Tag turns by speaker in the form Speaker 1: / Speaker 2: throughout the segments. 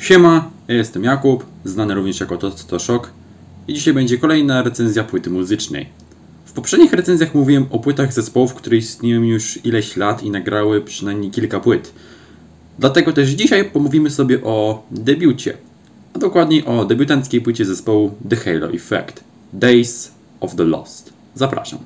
Speaker 1: Siema, ja jestem Jakub, znany również jako To Szok i dzisiaj będzie kolejna recenzja płyty muzycznej. W poprzednich recenzjach mówiłem o płytach zespołów, które istnieją już ileś lat i nagrały przynajmniej kilka płyt. Dlatego też dzisiaj pomówimy sobie o debiucie, a dokładniej o debiutanckiej płycie zespołu The Halo Effect, Days of the Lost. Zapraszam.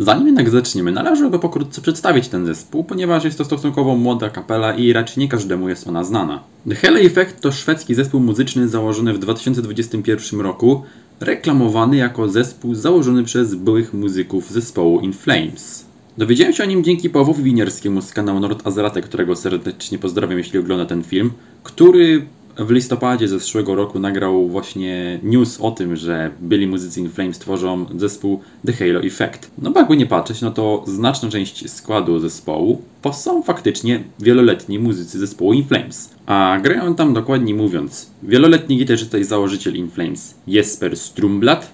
Speaker 1: Zanim jednak zaczniemy, należy go pokrótce przedstawić ten zespół, ponieważ jest to stosunkowo młoda kapela i raczej nie każdemu jest ona znana. The Halo Effect to szwedzki zespół muzyczny założony w 2021 roku, reklamowany jako zespół założony przez byłych muzyków zespołu In Flames. Dowiedziałem się o nim dzięki Pawłowi Winierskiemu z kanału Nord Azerate, którego serdecznie pozdrawiam, jeśli ogląda ten film, który w listopadzie zeszłego roku nagrał właśnie news o tym, że byli muzycy In Flames tworzą zespół The Halo Effect. No bo jakby nie patrzeć, no to znaczna część składu zespołu to są faktycznie wieloletni muzycy zespołu In Flames. A grają tam, dokładnie mówiąc, wieloletni gitarzysta i założyciel In Flames Jesper Strumblad,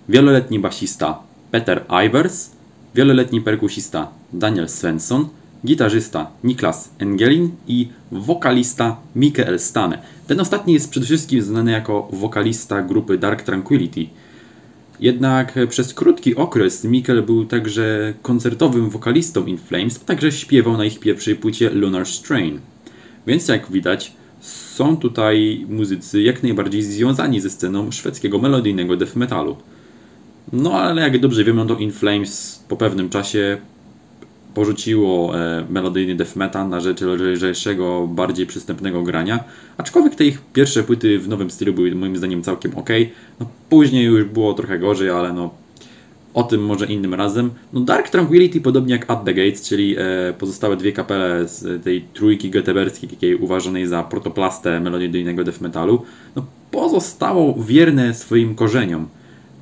Speaker 1: wieloletni basista Peter Ivers, wieloletni perkusista Daniel Svensson, gitarzysta Niklas Engelin i wokalista Mikael Stane. Ten ostatni jest przede wszystkim znany jako wokalista grupy Dark Tranquillity. Jednak przez krótki okres Mikael był także koncertowym wokalistą In Flames, a także śpiewał na ich pierwszej płycie Lunar Strain. Więc jak widać, są tutaj muzycy jak najbardziej związani ze sceną szwedzkiego melodyjnego death metalu. No ale jak dobrze wiemy, to In Flames po pewnym czasie porzuciło melodyjny death metal na rzecz lżejszego, bardziej przystępnego grania. Aczkolwiek te ich pierwsze płyty w nowym stylu były moim zdaniem całkiem ok. No, później już było trochę gorzej, ale no o tym może innym razem. No, Dark Tranquillity, podobnie jak At the Gates, czyli pozostałe dwie kapele z tej trójki göteborgskiej, takiej uważanej za protoplastę melodyjnego death metalu, no, pozostało wierne swoim korzeniom.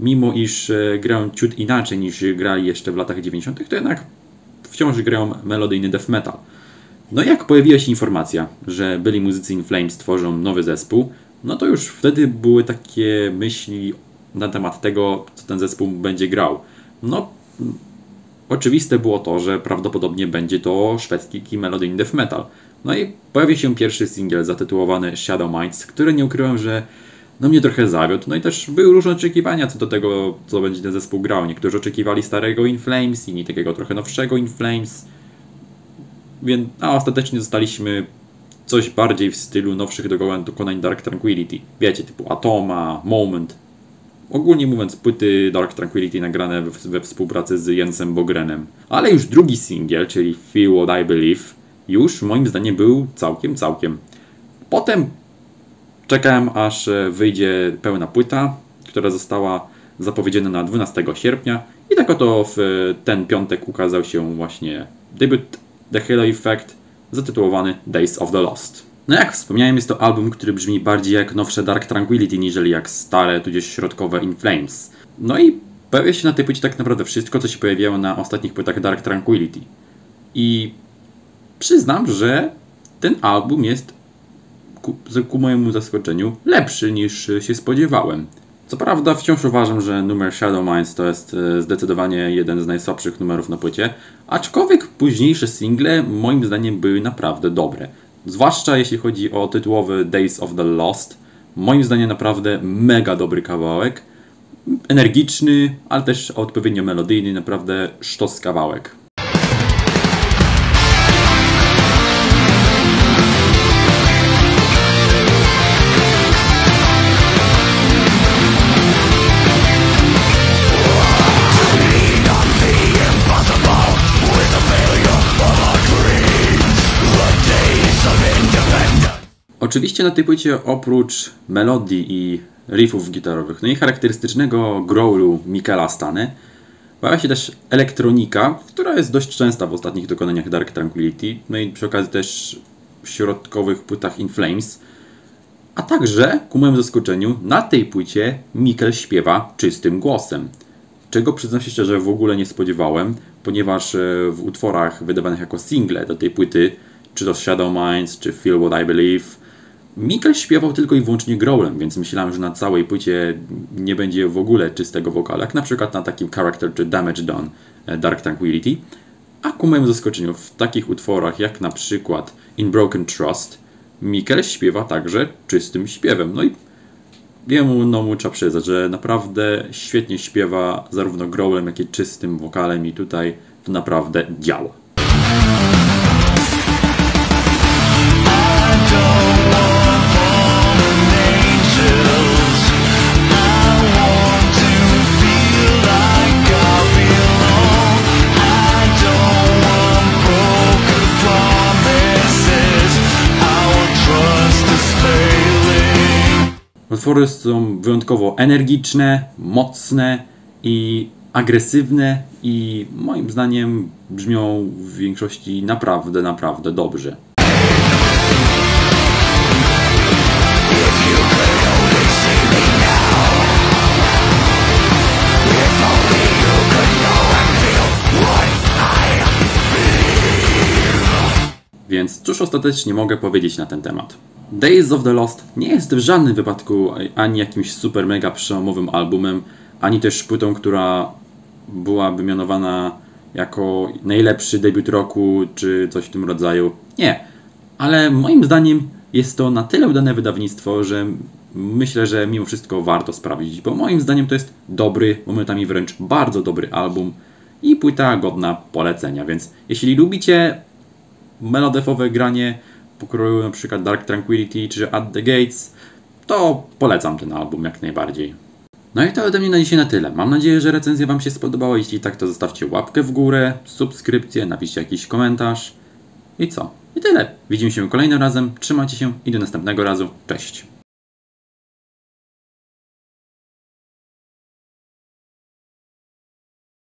Speaker 1: Mimo iż grają ciut inaczej niż grali jeszcze w latach 90., to jednak wciąż grają melodyjny death metal. No i jak pojawiła się informacja, że byli muzycy In Flames tworzą nowy zespół, no to już wtedy były takie myśli na temat tego, co ten zespół będzie grał. No, oczywiste było to, że prawdopodobnie będzie to szwedzki melodyjny death metal. No i pojawił się pierwszy singiel zatytułowany Shadow Minds, który nie ukrywam, że no mnie trochę zawiódł. No i też były różne oczekiwania co do tego, co będzie ten zespół grał. Niektórzy oczekiwali starego In Flames, inni takiego trochę nowszego In Flames. Więc ostatecznie zostaliśmy coś bardziej w stylu nowszych dokonań Dark Tranquillity. Wiecie, typu Atoma, Moment. Ogólnie mówiąc, płyty Dark Tranquillity nagrane we współpracy z Jensem Bogrenem. Ale już drugi singiel, czyli Feel What I Believe, już moim zdaniem był całkiem. Potem czekałem, aż wyjdzie pełna płyta, która została zapowiedziana na 12 sierpnia i tak oto w ten piątek ukazał się właśnie debiut The Halo Effect zatytułowany Days of the Lost. No jak wspomniałem, jest to album, który brzmi bardziej jak nowsze Dark Tranquillity, niżeli jak stare, tudzież środkowe In Flames. No i pojawia się na tej płycie tak naprawdę wszystko, co się pojawiało na ostatnich płytach Dark Tranquillity. I przyznam, że ten album jest ku mojemu zaskoczeniu lepszy niż się spodziewałem. Co prawda wciąż uważam, że numer Shadow Minds to jest zdecydowanie jeden z najsłabszych numerów na płycie, aczkolwiek późniejsze single moim zdaniem były naprawdę dobre. Zwłaszcza jeśli chodzi o tytułowy Days of the Lost. Moim zdaniem naprawdę mega dobry kawałek. Energiczny, ale też odpowiednio melodyjny, naprawdę sztos kawałek. Oczywiście na tej płycie oprócz melodii i riffów gitarowych, no i charakterystycznego growlu Mikaela Stane, pojawia się też elektronika, która jest dość częsta w ostatnich dokonaniach Dark Tranquillity, no i przy okazji też w środkowych płytach In Flames. A także, ku mojemu zaskoczeniu, na tej płycie Mikael śpiewa czystym głosem. czego przyznam się szczerze w ogóle nie spodziewałem, ponieważ w utworach wydawanych jako single do tej płyty, czy to Shadow Minds, czy Feel What I Believe, Mikkel śpiewał tylko i wyłącznie growlem, więc myślałem, że na całej płycie nie będzie w ogóle czystego wokalu, jak na przykład na takim Character czy Damage Done Dark Tranquillity. A ku mojemu zaskoczeniu w takich utworach jak na przykład In Broken Trust Mikkel śpiewa także czystym śpiewem. No i jemu trzeba przyznać, że naprawdę świetnie śpiewa zarówno growlem, jak i czystym wokalem i tutaj to naprawdę działa. Utwory są wyjątkowo energiczne, mocne i agresywne i moim zdaniem brzmią w większości naprawdę, naprawdę dobrze. Więc cóż ostatecznie mogę powiedzieć na ten temat? Days of the Lost nie jest w żadnym wypadku ani jakimś super mega przełomowym albumem, ani też płytą, która byłaby mianowana jako najlepszy debiut roku, czy coś w tym rodzaju. Nie, ale moim zdaniem jest to na tyle udane wydawnictwo, że myślę, że mimo wszystko warto sprawdzić, bo moim zdaniem to jest dobry, momentami wręcz bardzo dobry album i płyta godna polecenia, więc jeśli lubicie melodefowe granie pokroju na przykład Dark Tranquillity czy At the Gates, to polecam ten album jak najbardziej. No i to ode mnie na dzisiaj na tyle. Mam nadzieję, że recenzja Wam się spodobała. Jeśli tak, to zostawcie łapkę w górę, subskrypcję, napiszcie jakiś komentarz. I co? I tyle. Widzimy się kolejnym razem. Trzymajcie się i do następnego razu. Cześć!